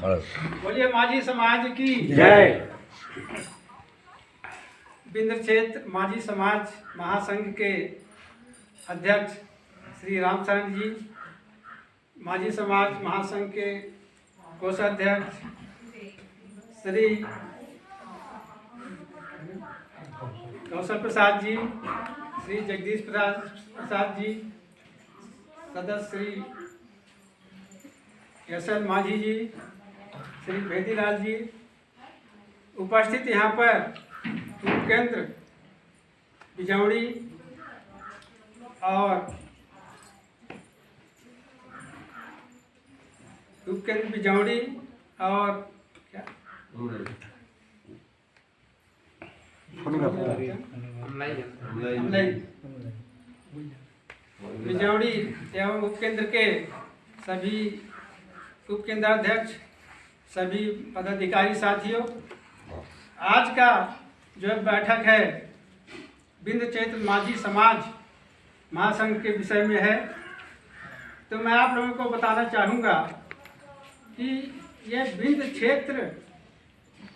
बोलिए माझी समाज की जय। बिंद क्षेत्र माझी समाज महासंघ के अध्यक्ष श्री रामचरण जी, माझी समाज महासंघ के कोषाध्यक्ष श्री कौशल प्रसाद जी, श्री जगदीश प्रसाद जी, सदस्य श्री यशल माझी जी, श्री भेदीलाल जी, उपस्थित यहाँ पर उपकेंद्र बिजौड़ी और उपकेंद्र बिजौड़ी और क्या बिजौड़ी एवं उपकेंद्र के सभी उपकेंद्राध्यक्ष, सभी पदाधिकारी साथियों, आज का जो बैठक है बिंद क्षेत्र माझी समाज महासंघ के विषय में है। तो मैं आप लोगों को बताना चाहूँगा कि यह बिंद क्षेत्र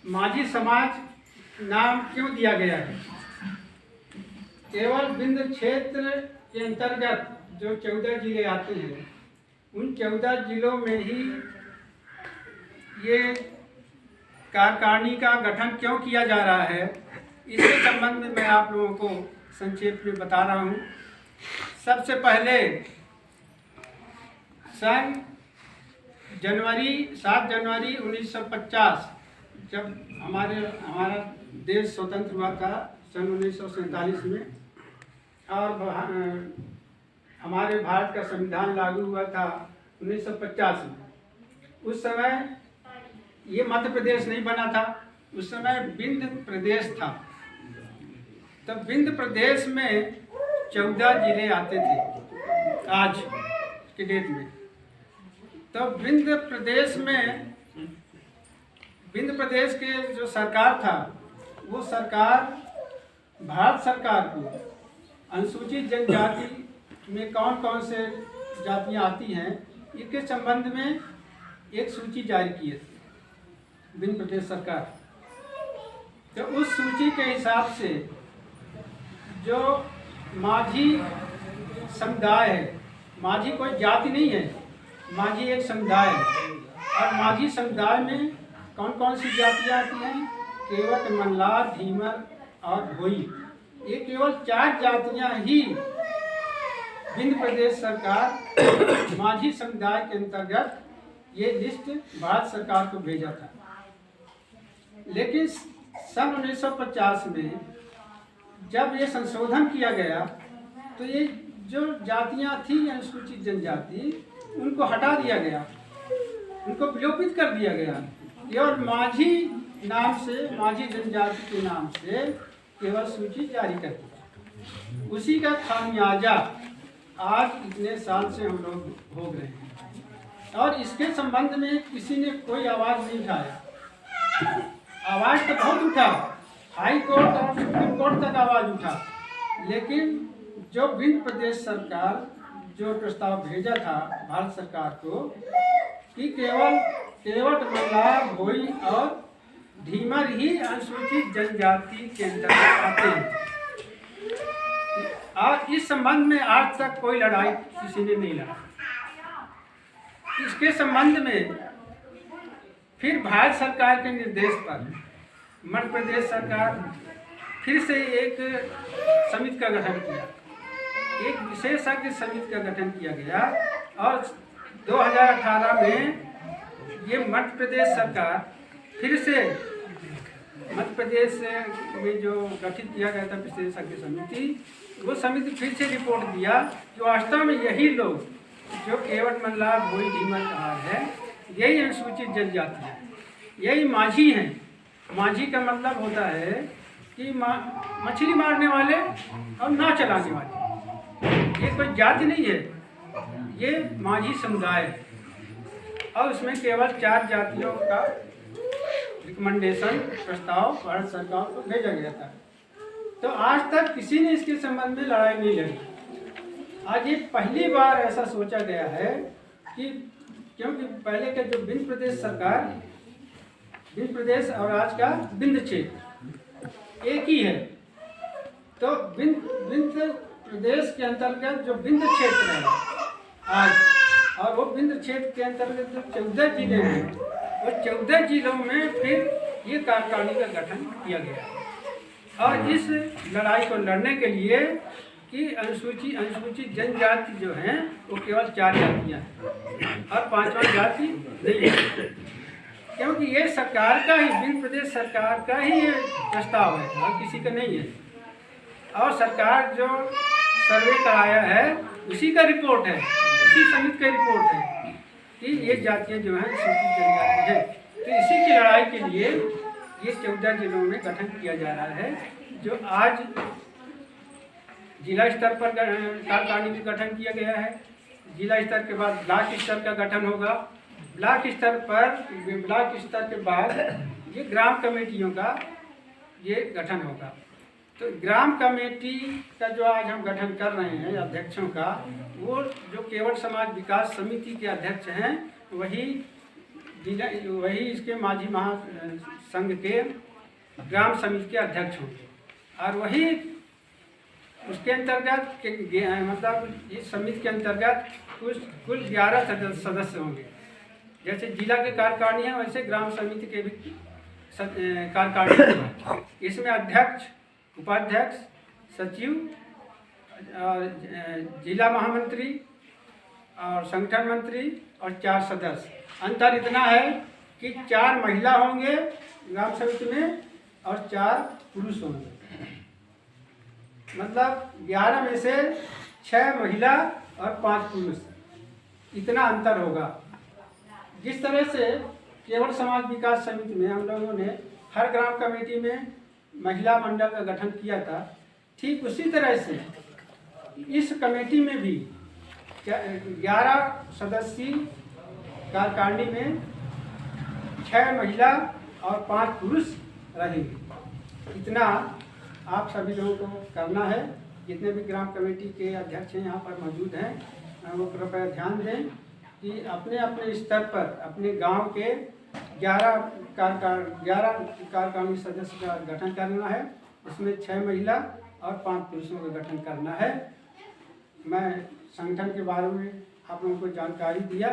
माझी समाज नाम क्यों दिया गया है। केवल बिंद क्षेत्र के अंतर्गत जो 14 जिले आते हैं, उन 14 जिलों में ही ये कार्यकारिणी का गठन क्यों किया जा रहा है, इसके संबंध में मैं आप लोगों को संक्षेप में बता रहा हूँ। सबसे पहले सन 7 जनवरी 1950 जब हमारा देश स्वतंत्र हुआ था सन 1947 में, और हमारे भारत का संविधान लागू हुआ था 1950 में। उस समय ये मध्य प्रदेश नहीं बना था, उस समय बिंद प्रदेश था। तब बिंद प्रदेश में 14 जिले आते थे आज के डेट में। तो बिंद प्रदेश के जो सरकार था, वो सरकार भारत सरकार को अनुसूचित जनजाति में कौन कौन से जातियां आती हैं, इसके संबंध में एक सूची जारी किए थे बिंद प्रदेश सरकार। तो उस सूची के हिसाब से जो माझी समुदाय है, माझी कोई जाति नहीं है, माझी एक समुदाय है। और माझी समुदाय में कौन कौन सी जातियाँ आती हैं? केवट, मल्लार, धीमर और भोई। ये केवल 4 जातियाँ ही बिंद प्रदेश सरकार माझी समुदाय के अंतर्गत ये लिस्ट भारत सरकार को भेजा था। लेकिन सन 1950 में जब ये संशोधन किया गया, तो ये जो जातियां थी अनुसूचित जनजाति, उनको हटा दिया गया, उनको विलोपित कर दिया गया। केवल माझी नाम से, माझी जनजाति के नाम से केवल सूची जारी कर दी। उसी का खामियाजा आज इतने साल से हम लोग भोग रहे हैं, और इसके संबंध में किसी ने कोई आवाज़ नहीं उठाया। आवाज़ तो बहुत उठा, हाई कोर्ट और सुप्रीम कोर्ट तक आवाज़ उठा, लेकिन जो बिंद प्रदेश सरकार जो प्रस्ताव भेजा था भारत सरकार को कि केवट, मल्लार, भोई और धीमर ही अनुसूचित जनजाति के अंतर्गत आते हैं, और इस संबंध में आज तक कोई लड़ाई किसी ने नहीं लड़ा। इसके संबंध में फिर भारत सरकार के निर्देश पर मध्य प्रदेश सरकार फिर से एक समिति का गठन किया, एक विशेषज्ञ समिति का गठन किया गया। और 2018 में ये मध्य प्रदेश सरकार फिर से मध्य प्रदेश में जो गठित किया गया था विशेषज्ञ समिति, वो समिति फिर से रिपोर्ट दिया कि वास्तव में यही लोग जो केवट, मल्लार, भोई, धीमर कहा है, यही अनुसूचित जनजाति है, यही माझी हैं। माझी का मतलब होता है कि मछली मारने वाले और नाव चलाने वाले। ये कोई जाति नहीं है, ये माझी समुदाय है। और उसमें केवल 4 जातियों का रिकमेंडेशन प्रस्ताव भारत सरकार को भेजा गया था। तो आज तक किसी ने इसके संबंध में लड़ाई नहीं लड़ी। आज ये पहली बार ऐसा सोचा गया है कि क्योंकि पहले के जो विंध्य प्रदेश सरकार, विंध्य प्रदेश और आज का विंध्य क्षेत्र एक ही है। तो विंध्य प्रदेश के अंतर्गत जो विंध्य क्षेत्र है आज, और वो विंध्य क्षेत्र के अंतर्गत जो 14 जिले हैं, वो 14 जिलों में फिर ये कार्यकारिणी का गठन किया गया। और इस लड़ाई को लड़ने के लिए कि अनुसूचित जनजाति जो हैं वो केवल 4 जातियाँ हैं और 5वां जाति नहीं है, क्योंकि ये सरकार का ही, विंध्य प्रदेश सरकार का ही ये प्रस्ताव है और किसी का नहीं है। और सरकार जो सर्वे कराया है उसी का रिपोर्ट है, उसी समिति का रिपोर्ट है कि ये जातियाँ जो हैं अनुसूचित जनजाति है। तो इसी की लड़ाई के लिए ये 14 जिलों में गठन किया जा रहा है, जो आज जिला स्तर पर कार्यकारिणी का गठन किया गया है। जिला स्तर के बाद ब्लॉक स्तर का गठन होगा। ब्लॉक स्तर के बाद ये ग्राम कमेटियों का ये गठन होगा। तो ग्राम कमेटी का जो आज हम गठन कर रहे हैं अध्यक्षों का, वो जो केवट समाज विकास समिति के अध्यक्ष हैं, वही इसके माझी महासंघ के ग्राम समिति के अध्यक्ष होंगे। और वही उसके अंतर्गत मतलब इस समिति के अंतर्गत कुल 11 सदस्य होंगे। जैसे जिला के कार्यकारिणी है वैसे ग्राम समिति के भी कार्यकारिणी है। इसमें अध्यक्ष, उपाध्यक्ष, सचिव, जिला महामंत्री और संगठन मंत्री और 4 सदस्य। अंतर इतना है कि 4 महिला होंगे ग्राम समिति में और 4 पुरुष होंगे। मतलब 11 में से 6 महिला और 5 पुरुष, इतना अंतर होगा। जिस तरह से केवट समाज विकास समिति में हम लोगों ने हर ग्राम कमेटी में महिला मंडल का गठन किया था, ठीक उसी तरह से इस कमेटी में भी 11 सदस्यीय कार्यकारिणी में 6 महिला और 5 पुरुष रहेंगे। इतना आप सभी लोगों को करना है। जितने भी ग्राम कमेटी के अध्यक्ष हैं यहाँ पर मौजूद हैं, वो कृपया ध्यान दें कि अपने अपने स्तर पर अपने गांव के 11 कार्यकारिणी सदस्य का गठन करना है। इसमें 6 महिला और 5 पुरुषों का गठन करना है। मैं संगठन के बारे में आप लोगों को जानकारी दिया।